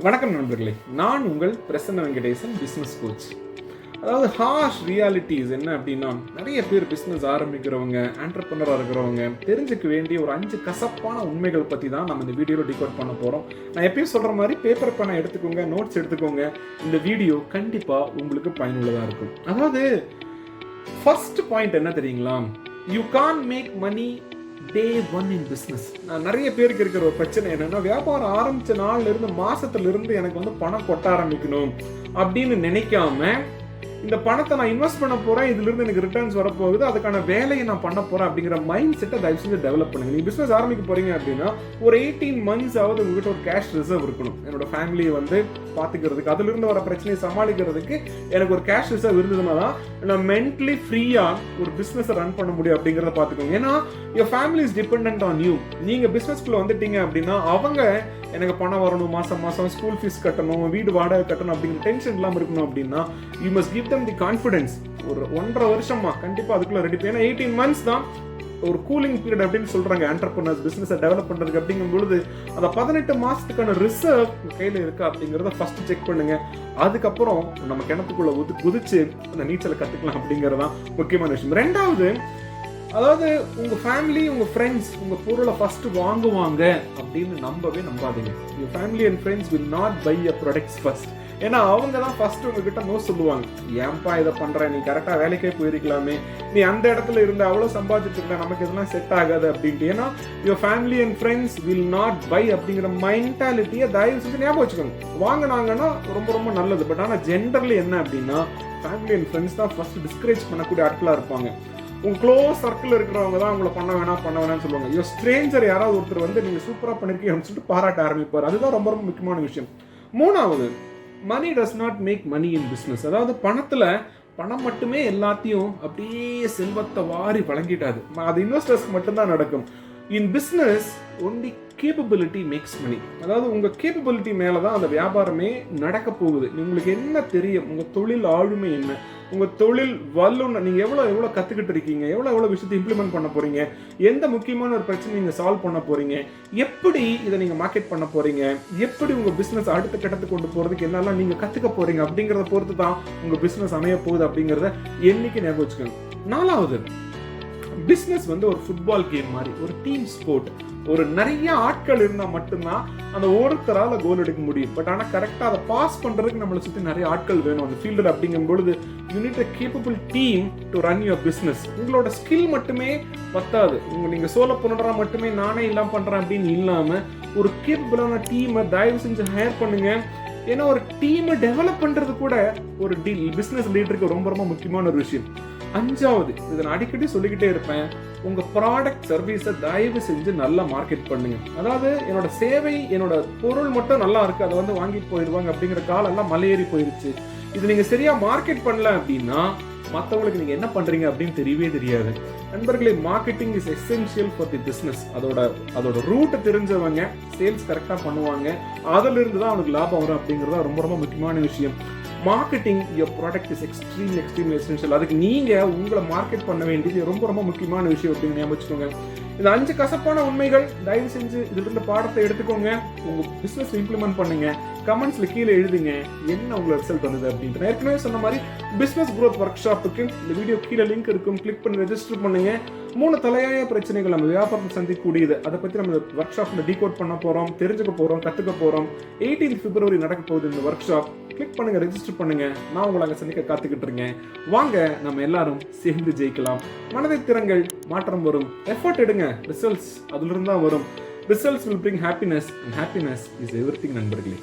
வணக்கம் நண்பர்களே, நான் உங்கள் பிரசன்ன வெங்கடேசன், பிஸ்னஸ் கோச். அதாவது ஹார்ஷ் ரியாலிட்டிஸ் என்ன அப்படின்னா, நிறைய பேர் பிஸ்னஸ் ஆரம்பிக்கிறவங்க, ஆண்டர்பிரனராக இருக்கிறவங்க தெரிஞ்சுக்க வேண்டிய ஒரு 5 கசப்பான உண்மைகள் பற்றி தான் நம்ம இந்த வீடியோவில் டிகோட் பண்ண போகிறோம். நான் எப்பயும் சொல்கிற மாதிரி பேப்பர் பேனை எடுத்துக்கோங்க, நோட்ஸ் எடுத்துக்கோங்க. இந்த வீடியோ கண்டிப்பாக உங்களுக்கு பயனுள்ளதாக இருக்கும். அதாவது ஃபர்ஸ்ட் பாயிண்ட் என்ன தெரியுங்களா? You can make money Day 1 in business. நான் நிறைய பேருக்கு இருக்கிற ஒரு பிரச்சனை என்னன்னா, வியாபாரம் ஆரம்பிச்ச நாள்ல இருந்து மாசத்துல இருந்து எனக்கு பணம் கொட்ட ஆரம்பிக்கணும் அப்படின்னு நினைக்காம, இந்த பணத்தை நான் இன்வெஸ்ட் பண்ண போறேன், இதுல இருந்து எனக்கு ரிட்டர்ன்ஸ் வரப்போகுது, அதுக்கான வேலையை நான் பண்ண போறேன் அப்படிங்கிற மைண்ட் செட்டை தயவு செஞ்சு டெவலப் பண்ணுங்க. நீங்க பிசினஸ் ஆரம்பிக்க போறீங்க அப்படின்னா ஒரு 18 months ஆவது உங்ககிட்ட ஒரு கேஷ் ரிசர்வ் இருக்கணும். என்னோட ஃபேமிலியை பாத்துக்கிறதுக்கு, அதுல இருந்து வர பிரச்சனையை சமாளிக்கிறதுக்கு எனக்கு ஒரு கேஷ் ரிசர்வ் இருந்ததுன்னா தான் நான் மென்டலி ஃப்ரீயா ஒரு பிசினஸ் ரன் பண்ண முடியும் அப்படிங்கறத பாத்துக்கோங்க. ஏன்னா your family is dependent on you. நீங்க பிசினஸ்க்குள்ள வந்துட்டீங்க அப்படின்னா அவங்க எனக்கு பணம் வரணும், மாசம் மாசம் ஸ்கூல் ஃபீஸ் கட்டணும், வீடு வாடகை கட்டணும் அப்படிங்கிற டென்ஷன் இல்லாம இருக்கணும் அப்படின்னா you must give them the confidence. ஒரு 1.5 வருஷமா கண்டிப்பா அதுக்குள்ள ரெடி. ஏன்னா 18 months தான் ஒரு கூலிங் பீரியட் அப்படின்னு சொல்றாங்க என்டர்பிரனர்ஸ் பிசினஸை டெவலப் பண்றதுக்கு. அப்படிங்கும் பொழுது அந்த 18 மாசத்துக்கான ரிசர்வ் கையில இருக்கா அப்படிங்கறத ஃபர்ஸ்ட் செக் பண்ணுங்க. அதுக்கப்புறம் நம்ம கிணத்துக்குள்ள குதிச்சு அந்த நீச்சலை கத்துக்கலாம் அப்படிங்கறதான் முக்கியமான விஷயம். ரெண்டாவது, அதாவது உங்க ஃபேமிலி, உங்க ஃப்ரெண்ட்ஸ் உங்க பொருளை ஃபர்ஸ்ட் வாங்குவாங்க அப்படின்னு நம்பவே நம்பாதீங்க. your family and friends will not buy your products first. ஏன்னா அவங்க தான் ஃபர்ஸ்ட் உங்ககிட்ட நோ சொல்லுவாங்க. ஏன்பா இதை பண்ற, நீ கரெக்டா வேலைக்கே போயிருக்கலாமே, நீ அந்த இடத்துல இருந்து அவ்வளவு சம்பாதிச்சுட்டு இருக்க, நமக்கு இதெல்லாம் செட் ஆகாது அப்படின்ட்டு. ஏன்னா your family and friends will not buy அப்படிங்கிற மென்டாலிட்டியை தயவு செஞ்சு ஞாபகம் வச்சுக்கோங்க. வாங்கினாங்கன்னா ரொம்ப ரொம்ப நல்லது. பட் ஆனால் ஜென்ரலி என்ன அப்படின்னா, ஃபேமிலி அண்ட் ஃப்ரெண்ட்ஸ் தான் ஃபர்ஸ்ட் டிஸ்கரேஜ் பண்ணக்கூடிய ஆட்களா இருப்பாங்க. உங்க க்ளோஸ் சர்க்கிள் இருக்கிறவங்க தான் உங்களை பண்ண வேணாம்னு சொல்லுவாங்க. யோ ஸ்ட்ரேஞ்சர் யாராவது ஒருத்தர் நீங்க சூப்பரா பண்ணிருக்கீங்க அப்படின்னு சொல்லிட்டு பாராட்ட ஆரம்பிப்பார். அதுதான் ரொம்ப ரொம்ப முக்கியமான விஷயம். மூணாவது, money does not make money in business. அதாவது பணம் மட்டுமே எல்லாத்தையும் அப்படியே செல்வத்தை வாரி வழங்கிட்டாது. அது இன்வெஸ்டர்ஸ்க்கு மட்டும்தான் நடக்கும். In business only capability makes money. அதாவது உங்க கேப்பபிலிட்டி மேலதான் அந்த வியாபாரமே நடக்க போகுது. உங்களுக்கு என்ன தெரியும், உங்க தொழில் ஆளுமை என்ன, உங்க தொழில் வல்லுநர், நீங்க எவ்வளவு கத்துக்கிட்டு இருக்கீங்க, எவ்வளவு விஷயத்தை இம்ப்ளிமெண்ட் பண்ண போறீங்க, எந்த முக்கியமான ஒரு பிரச்சனை நீங்க சால்வ் பண்ண போறீங்க, எப்படி இதை நீங்க மார்க்கெட் பண்ண போறீங்க, எப்படி உங்க பிசினஸ் அடுத்த கட்டத்துக்கு கொண்டு போறதுக்கு என்னெல்லாம் நீங்க கத்துக்க போறீங்க அப்படிங்கறத பொறுத்து தான் உங்க பிசினஸ் அமைய போகுது அப்படிங்கறத என்னைக்கு ஞாபகம் வச்சுக்கோங்க. நாலாவது, பிசினஸ் ஒரு ஃபுட்பால் கேம் மாதிரி, ஒரு டீம் ஸ்போர்ட். ஒரு நிறைய ஆட்கள் இருந்தா மட்டும்தான் அந்த ஒருத்தரால கோல் எடுக்க முடியும். பட் ஆனா கரெக்டா அதை பாஸ் பண்றதுக்கு நம்மளை சுத்தி நிறைய ஆட்கள் வேணும் அந்த ஃபீல்டர். அப்படிங்கும் பொழுது you need a capable team to run your business. உங்களோட ஸ்கில் மட்டுமே பத்தாது. நீங்க சோலோப்ரனரா மட்டுமே நானே எல்லாம் பண்றேன் அப்படின்னு இல்லாம ஒரு கேப்பபிளான டீமை தயவு செஞ்சு ஹையர் பண்ணுங்க. ஏன்னா ஒரு டீமை டெவலப் பண்றது கூட ஒரு பிசினஸ் லீடருக்கு ரொம்ப ரொம்ப முக்கியமான ஒரு விஷயம். அஞ்சாவது, இதை நான் அடிக்கடி சொல்லிக்கிட்டே இருப்பேன், உங்க ப்ராடக்ட் சர்வீஸை தயவு செஞ்சு நல்லா மார்க்கெட் பண்ணுங்க. அதாவது என்னோட சேவை, என்னோட பொருள் மட்டும் நல்லா இருக்கு, அதை வாங்கிட்டு போயிடுவாங்க அப்படிங்கிற காலம் எல்லாம் மலையேறி போயிருச்சு. இது நீங்க சரியா மார்க்கெட் பண்ணல அப்படின்னா மற்றவங்களுக்கு நீங்க என்ன பண்றீங்க அப்படின்னு தெரியவே தெரியாது. நண்பர்களே, marketing is essential for the business. அதோட ரூட் தெரிஞ்சவங்க சேல்ஸ் கரெக்டா பண்ணுவாங்க, அதுல இருந்து தான் அவனுக்கு லாபம் வரும் அப்படிங்கறது ரொம்ப ரொம்ப முக்கியமான விஷயம். Marketing your product is extremely essential. அதுக்கு நீங்க உங்களை மார்க்கெட் பண்ண வேண்டியது ரொம்ப ரொம்ப முக்கியமான விஷயம் அப்படின்னு ஞாபகம் வச்சுக்கோங்க. இந்த 5 கசப்பான உண்மைகள் தயவு செஞ்சு இதுல இருந்து பாடத்தை எடுத்துக்கோங்க, உங்க பிசினஸ் இம்ப்ளிமெண்ட் பண்ணுங்க. கமெண்ட்ஸ்ல கீழே எழுதுங்க என்ன உங்களோட ரிசல்ட் வந்தது அப்படின்ட்டு. நான் ஏற்கனவே சொன்ன மாதிரி பிசினஸ் growth ஒர்க் ஷாப்புக்கு இந்த வீடியோ கீழே லிங்க் இருக்கும், கிளிக் பண்ணி ரெஜிஸ்டர் பண்ணுங்க. 3 தலையாய பிரச்சனைகள் நம்ம வியாபாரத்தில் சந்திக்கக்கூடியது, அதை பத்தி நம்ம ஒர்க் ஷாப்ல டீகோட் பண்ண போறோம், தெரிஞ்சுக்க போறோம், கத்துக்க போறோம். 18 February நடக்க போகுது இந்த ஒர்க் ஷாப். கிளிக் பண்ணுங்க, ரெஜிஸ்டர் பண்ணுங்க. நான் உங்களை அங்க சந்திக்க காத்துக்கிட்டு இருக்கேன். வாங்க நம்ம எல்லாரும் சேர்ந்து ஜெயிக்கலாம். மனதை திறங்கள், மாற்றம் வரும். எஃபர்ட் எடுங்க, ரிசல்ட்ஸ் அதுல இருந்தா வரும். Results will bring happiness and happiness is everything நண்பர்களே.